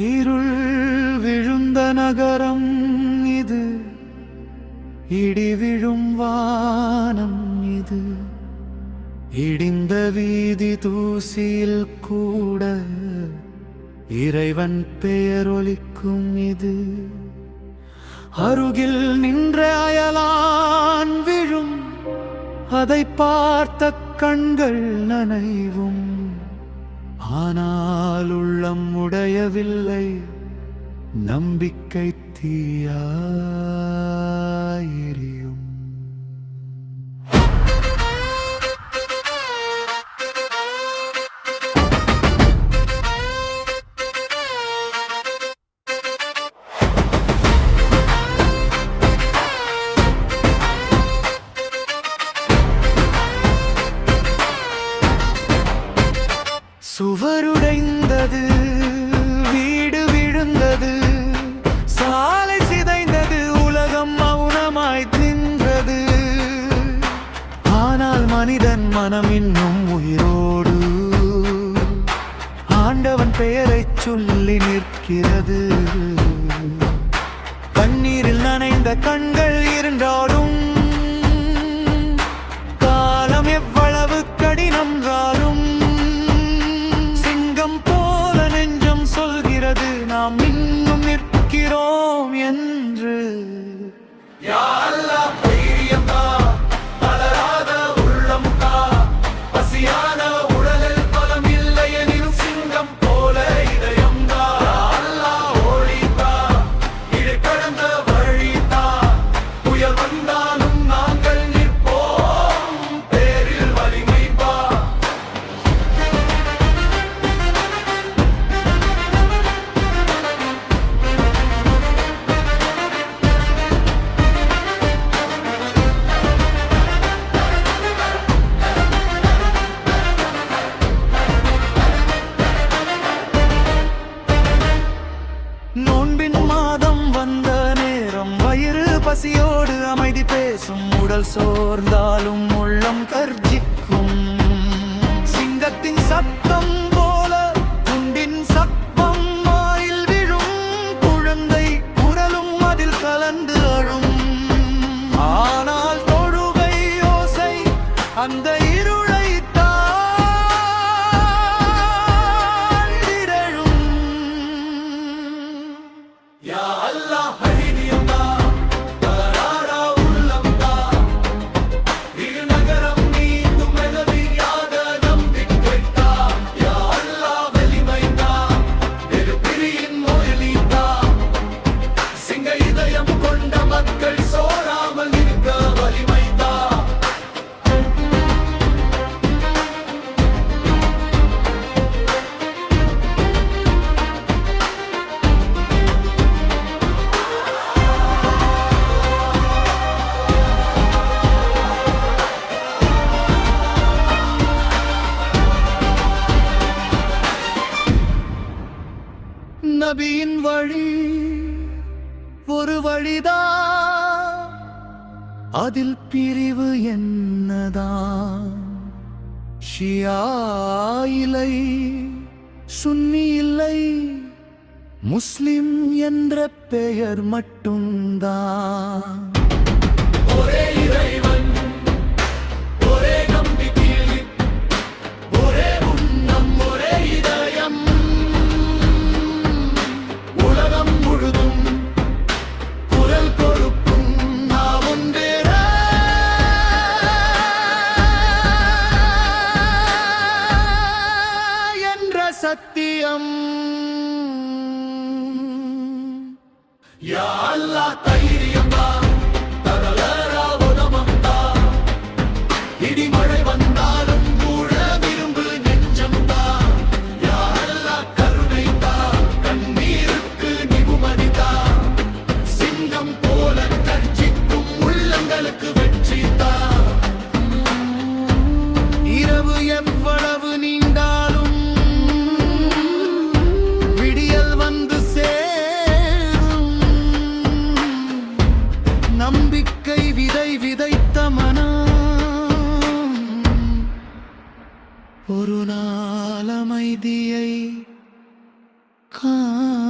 இருள் விழுந்த நகரம் இது, இடி விழும் வானம் இது, இடிந்த வீதி தூசியில் கூட இறைவன் பெயர் ஒலிக்கும் இது. அருகில் நின்ற அயலான் விழும், அதை பார்த்த கண்கள் நனைவும். ஆனால் உள்ளம் உடையவில்லை, நம்பிக்கை தீயாயெரியும். சுவருடைந்தது, வீடு விழுந்தது, சாலை சிதைந்தது, உலகம் மௌனமாய் நின்றது. ஆனால் மனிதன் மனம் இன்னும் உயிரோடு ஆண்டவன் பெயரைச் சொல்லி நிற்கிறது. கண்ணீரில் நனைந்த கண்கள் இருந்தாலும், காலம் எவ்வளவு கடினம் என்றாலும், நாம் இன்னும் நிற்கிறோம் என்று. யா அல்லாஹ் தைரியம் தா, தளராத உள்ளம் தா, பசியான உடலில் பலம் இல்லை எனினும் சிங்கம் போல இதயம் தா. யா அல்லாஹ் ஒளி தா, இதை கடந்த வழி தா, புயல் வந்தாலும் நாங்கள் நிற்போம், பேரில் வலிமை பா. நோன்பின் மாதம் வந்த நேரம், வயிறு பசியோடு அமைதி பேசும், உடல் சோர்ந்தாலும் உள்ளம் கர்ஜிக்கும். சிங்கத்தின் சத்தம் போல குண்டின் சத்தம் வாயில் விழும், குழந்தை குரலும் அதில் கலந்து அழும். ஆனால் தொழுகை ஓசை அந்த இருளை நபியின் வழி ஒரு வழிதான், அதில் பிரிவு என்னதான்? ஷியா இல்லை, சுன்னி இல்லை, முஸ்லிம் என்ற பெயர் மட்டும்தான். ஒரே இறைவன், ஒரே நம்பிக்கை, ஒரே உன்னம், ஒரே இதயம், உலகம் முழுதும் குரல் கொடுக்கும் நாம் ஒன்றேற என்ற சத்தியம். யா அல்லாஹ் தைரியம் தா, தரலரா உதமம் தா, இடிமழை வந்தாலும் கூட விரும்பு நெஞ்சம் தா. யா அல்லாஹ் கருணை தா, கண்ணீருக்கு நிபுமதி தா, சிங்கம் போல கர்ஜிக்கும் உள்ளங்களுக்கு வெற்றி தா. இரவு எவ்வளவு நீண்டாலும் விடியல் வந்து சேரும். நம்பிக்கை விதை விதைத்த மனம் ஒரு நாள் அமைதியை காணும்.